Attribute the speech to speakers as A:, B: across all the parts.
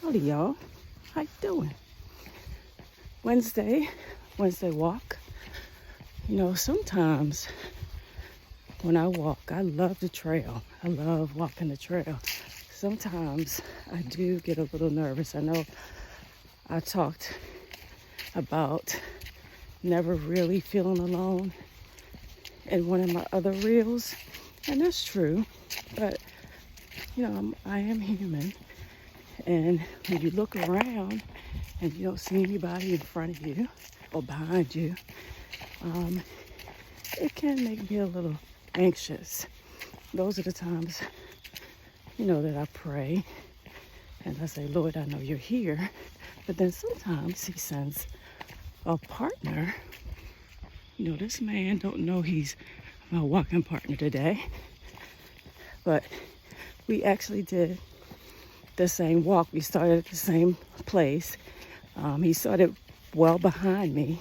A: Howdy, y'all. How you doing? Wednesday walk. Sometimes when I walk, I love the trail. I love walking the trail. Sometimes I do get a little nervous. I know I talked about never really feeling alone in one of my other reels, and that's true. But I am human, and when you look around and you don't see anybody in front of you or behind you, it can make me a little anxious. Those are the times, that I pray and I say, Lord, I know you're here. But then sometimes he sends a partner. This man don't know he's my walking partner today, but we actually did the same walk. We started at the same place. He started well behind me.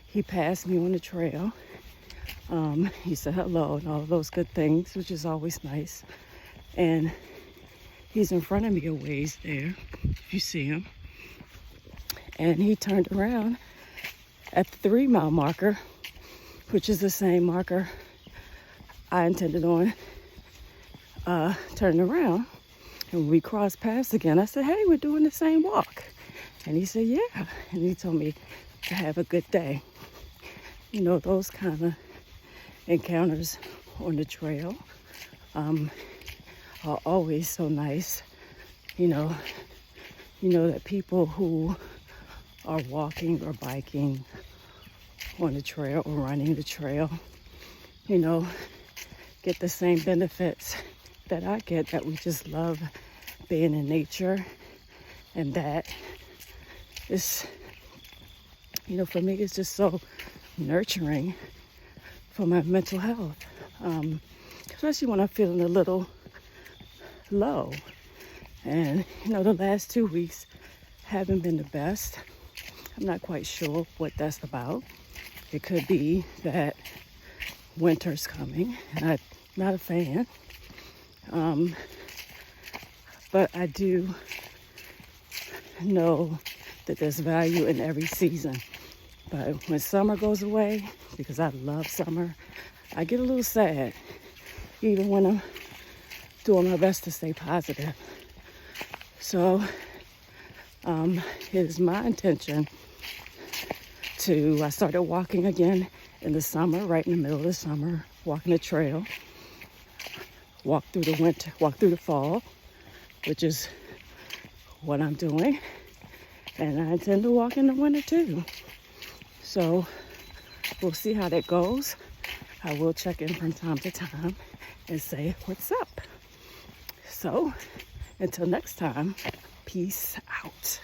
A: He passed me on the trail. He said hello and all those good things, which is always nice. And he's in front of me a ways there, if you see him. And he turned around at the 3 mile marker, which is the same marker I intended on turning around. And when we crossed paths again, I said, hey, we're doing the same walk. And he said, yeah. And he told me to have a good day. Those kind of encounters on the trail are always so nice. That people who are walking or biking on the trail or running the trail, get the same benefits that I get, that we just love being in nature. And that is, for me, it's just so nurturing for my mental health, especially when I'm feeling a little low. And the last 2 weeks haven't been the best. I'm not quite sure what that's about. It could be that winter's coming, and I'm not a fan. But I do know that there's value in every season. But when summer goes away, because I love summer, I get a little sad, even when I'm doing my best to stay positive. So it is my intention I started walking again in the summer, right in the middle of the summer, walking the trail, walk through the winter, walk through the fall, which is what I'm doing. And I intend to walk in the winter too. So we'll see how that goes. I will check in from time to time and say, what's up? So until next time, peace out.